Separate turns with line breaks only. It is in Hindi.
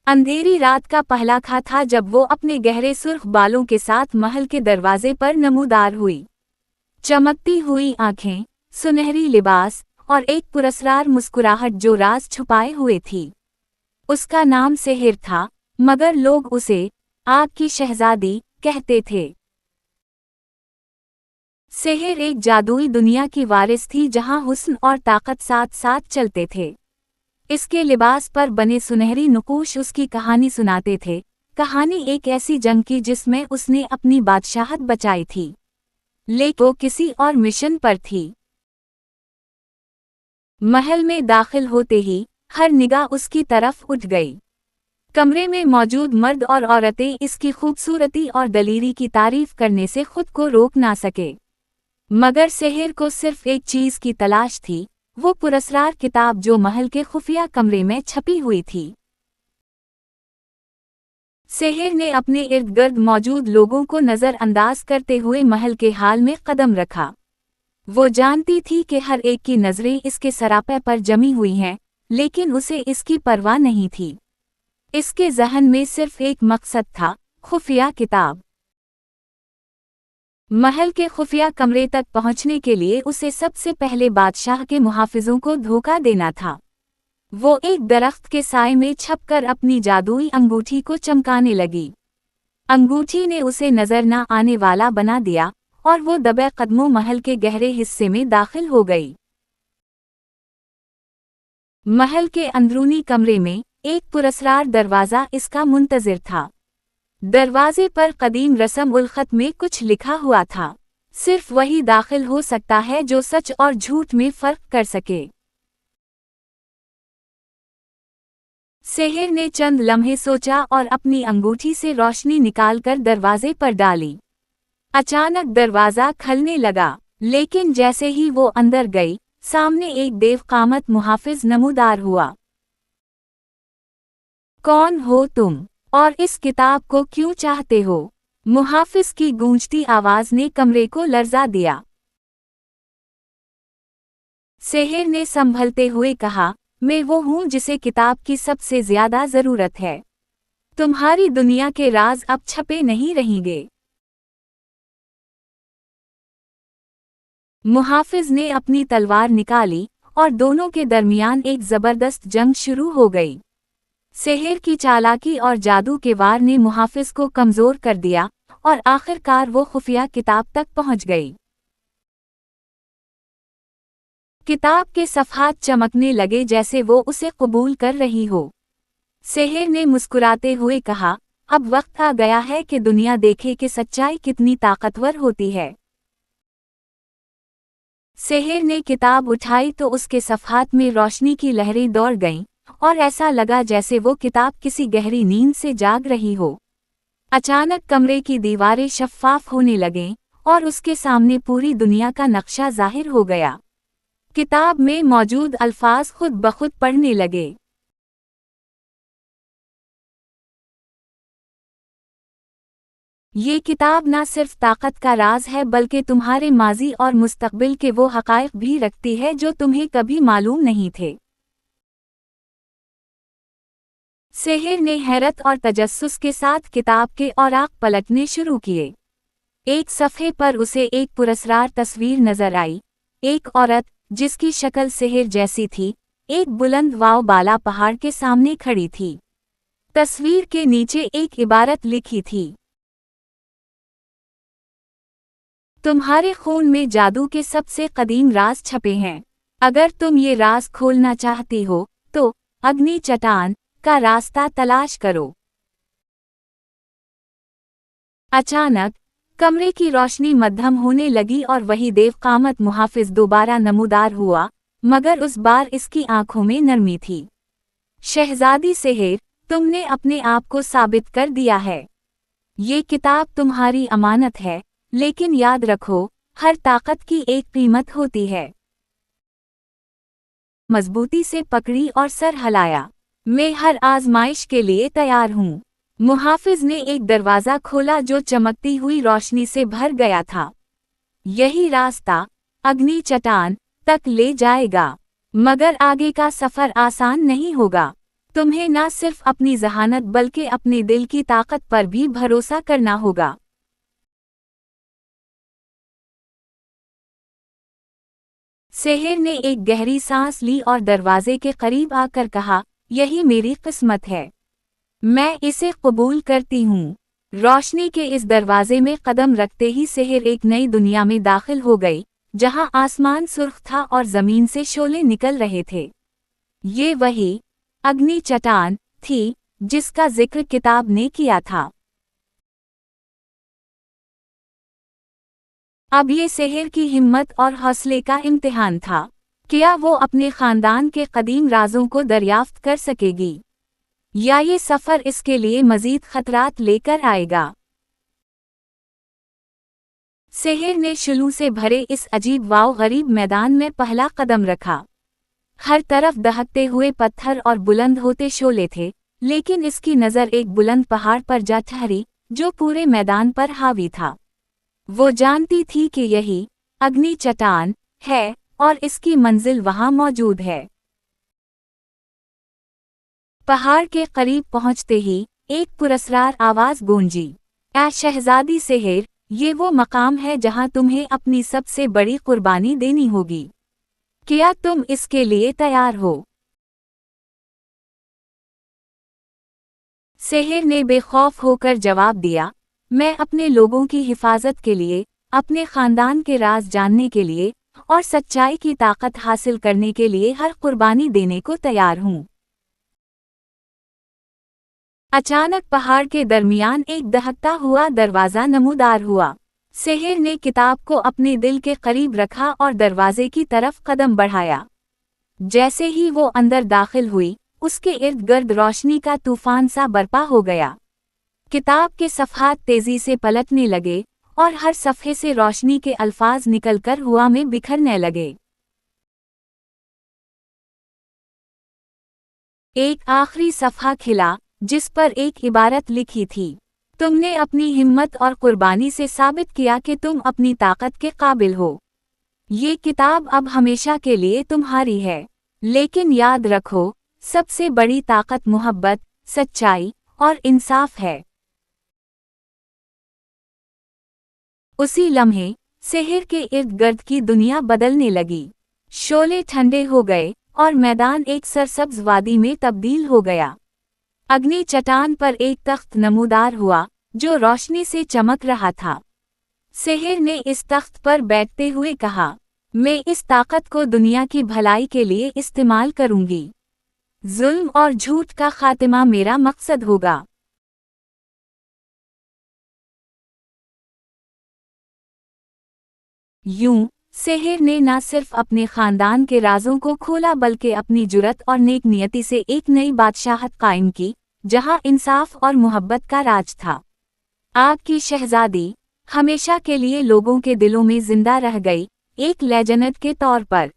अंधेरी रात का पहला खा था जब वो अपने गहरे सुर्ख बालों के साथ महल के दरवाजे पर नमूदार हुई। चमकती हुई आंखें, सुनहरी लिबास और एक पुरस्कार मुस्कुराहट जो राज छुपाए हुए थी। उसका नाम सेहर था, मगर लोग उसे आग की शहजादी कहते थे। सेहर एक जादुई दुनिया की वारिस थी जहां हुस्न और ताकत साथ साथ चलते थे। इसके लिबास पर बने सुनहरी नुकूश उसकी कहानी सुनाते थे। कहानी एक ऐसी जंग की जिसमें उसने अपनी बादशाहत बचाई थी, लेकिन वो किसी और मिशन पर थी। महल में दाखिल होते ही हर निगाह उसकी तरफ उठ गई। कमरे में मौजूद मर्द और औरतें इसकी खूबसूरती और दलेरी की तारीफ करने से खुद को रोक ना सके। मगर सेहर को सिर्फ एक चीज की तलाश थी, वो पुरस्कार किताब जो महल के खुफिया कमरे में छपी हुई थी। सेहर ने अपने इर्द गिर्द मौजूद लोगों को नजरअंदाज करते हुए महल के हाल में कदम रखा। वो जानती थी कि हर एक की नजरें इसके सरापे पर जमी हुई हैं, लेकिन उसे इसकी परवाह नहीं थी। इसके जहन में सिर्फ एक मकसद था, खुफिया किताब। महल के खुफिया कमरे तक पहुंचने के लिए उसे सबसे पहले बादशाह के मुहाफिजों को धोखा देना था। वो एक दरख्त के साए में छपकर अपनी जादुई अंगूठी को चमकाने लगी। अंगूठी ने उसे नजर न आने वाला बना दिया और वो दबे कदमों महल के गहरे हिस्से में दाखिल हो गई। महल के अंदरूनी कमरे में एक पुरस्कार दरवाज़ा इसका मुंतजिर था। दरवाजे पर कदीम रस्म उल खत में कुछ लिखा हुआ था, सिर्फ वही दाखिल हो सकता है जो सच और झूठ में फर्क कर सके। सेहर ने चंद लम्हे सोचा और अपनी अंगूठी से रोशनी निकालकर दरवाजे पर डाली। अचानक दरवाज़ा खलने लगा, लेकिन जैसे ही वो अंदर गई, सामने एक देवकामत मुहाफिज नमूदार हुआ। कौन हो तुम और इस किताब को क्यों चाहते हो? मुहाफिज की गूंजती आवाज ने कमरे को लर्जा दिया। सेहर ने संभलते हुए कहा, मैं वो हूँ जिसे किताब की सबसे ज्यादा जरूरत है। तुम्हारी दुनिया के राज अब छपे नहीं रहेंगे। मुहाफिज ने अपनी तलवार निकाली और दोनों के दरमियान एक जबरदस्त जंग शुरू हो गई। सेहर की चालाकी और जादू के वार ने मुहाफिज को कमजोर कर दिया और आखिरकार वो खुफिया किताब तक पहुंच गई। किताब के सफ़हात चमकने लगे जैसे वो उसे कबूल कर रही हो। सेहर ने मुस्कुराते हुए कहा, अब वक्त आ गया है कि दुनिया देखे कि सच्चाई कितनी ताकतवर होती है। सेहर ने किताब उठाई तो उसके सफ़हात में रोशनी की लहरें दौड़ गईं और ऐसा लगा जैसे वो किताब किसी गहरी नींद से जाग रही हो। अचानक कमरे की दीवारें शफ्फाफ होने लगीं और उसके सामने पूरी दुनिया का नक्शा जाहिर हो गया। किताब में मौजूद अल्फाज खुद ब खुद पढ़ने लगे। ये किताब न सिर्फ ताकत का राज है बल्कि तुम्हारे माजी और मुस्तकबिल के वो हक़ाइक़ भी रखती है जो तुम्हें कभी मालूम नहीं थे। सेहर ने हैरत और तजस्सुस के साथ किताब के औराक पलटने शुरू किए। एक सफ़े पर उसे एक पुरस्कार तस्वीर नजर आई। एक औरत जिसकी शक्ल सेहर जैसी थी, एक बुलंद वाव बाला पहाड़ के सामने खड़ी थी। तस्वीर के नीचे एक इबारत लिखी थी, तुम्हारे खून में जादू के सबसे कदीम राज छपे हैं। अगर तुम ये राज खोलना चाहती हो तो अग्नि चट्टान का रास्ता तलाश करो। अचानक कमरे की रोशनी मध्यम होने लगी और वही देवकामत मुहाफिज दोबारा नमूदार हुआ, मगर उस बार इसकी आंखों में नरमी थी। शहजादी सेहर, तुमने अपने आप को साबित कर दिया है। ये किताब तुम्हारी अमानत है, लेकिन याद रखो, हर ताकत की एक कीमत होती है। मजबूती से पकड़ी और सर हिलाया। मैं हर आजमाइश के लिए तैयार हूँ। मुहाफिज ने एक दरवाज़ा खोला जो चमकती हुई रोशनी से भर गया था। यही रास्ता अग्नि चट्टान तक ले जाएगा, मगर आगे का सफ़र आसान नहीं होगा। तुम्हें न सिर्फ अपनी जहानत बल्कि अपने दिल की ताकत पर भी भरोसा करना होगा। सेहर ने एक गहरी सांस ली और दरवाजे के करीब आकर कहा, यही मेरी किस्मत है। मैं इसे कबूल करती हूँ। रोशनी के इस दरवाजे में कदम रखते ही सेहर एक नई दुनिया में दाखिल हो गई, जहाँ आसमान सुर्ख था और जमीन से शोले निकल रहे थे। ये वही अग्नि चट्टान थी जिसका जिक्र किताब ने किया था। अब ये सेहर की हिम्मत और हौसले का इम्तिहान था। क्या वो अपने खानदान के कदीम राजों को दरियाफ्त कर सकेगी, या ये सफ़र इसके लिए मज़ीद खतरात लेकर आएगा? सेहर ने शुलू से भरे इस अजीब वाव गरीब मैदान में पहला कदम रखा। हर तरफ दहकते हुए पत्थर और बुलंद होते शोले थे, लेकिन इसकी नज़र एक बुलंद पहाड़ पर जा ठहरी जो पूरे मैदान पर हावी था। वो जानती थी कि यही अग्नि चट्टान है और इसकी मंजिल वहां मौजूद है। पहाड़ के करीब पहुंचते ही एक पुरस्कार आवाज गूंजी, ऐ शहजादी सेहर, ये वो मकाम है जहां तुम्हें अपनी सबसे बड़ी कुर्बानी देनी होगी। क्या तुम इसके लिए तैयार हो? सेहर ने बेखौफ होकर जवाब दिया, मैं अपने लोगों की हिफाजत के लिए, अपने खानदान के राज जानने के लिए और सच्चाई की ताकत हासिल करने के लिए हर कुर्बानी देने को तैयार हूँ। अचानक पहाड़ के दरमियान एक दहकता हुआ दरवाज़ा नमूदार हुआ। सेहर ने किताब को अपने दिल के करीब रखा और दरवाजे की तरफ कदम बढ़ाया। जैसे ही वो अंदर दाखिल हुई, उसके इर्द गिर्द रोशनी का तूफान सा बरपा हो गया। किताब के सफ़हात तेजी से पलटने लगे और हर सफ़े से रोशनी के अल्फाज निकलकर हवा में बिखरने लगे। एक आखिरी सफ़हा खिला जिस पर एक इबारत लिखी थी, तुमने अपनी हिम्मत और कुर्बानी से साबित किया कि तुम अपनी ताकत के काबिल हो। ये किताब अब हमेशा के लिए तुम्हारी है, लेकिन याद रखो, सबसे बड़ी ताकत मोहब्बत, सच्चाई और इंसाफ है। उसी लम्हे सेहर के इर्द गिर्द की दुनिया बदलने लगी। शोले ठंडे हो गए और मैदान एक सरसब्ज वादी में तब्दील हो गया। अग्नि चट्टान पर एक तख्त नमूदार हुआ जो रोशनी से चमक रहा था। सेहर ने इस तख्त पर बैठते हुए कहा, मैं इस ताकत को दुनिया की भलाई के लिए इस्तेमाल करूंगी। जुल्म और झूठ का खात्मा मेरा मकसद होगा। यूं सेहर ने न सिर्फ अपने खानदान के राजों को खोला बल्कि अपनी जुर्रत और नेक नियति से एक नई बादशाहत कायम की, जहां इंसाफ और मोहब्बत का राज था। आपकी शहजादी हमेशा के लिए लोगों के दिलों में जिंदा रह गई, एक लेजेंड के तौर पर।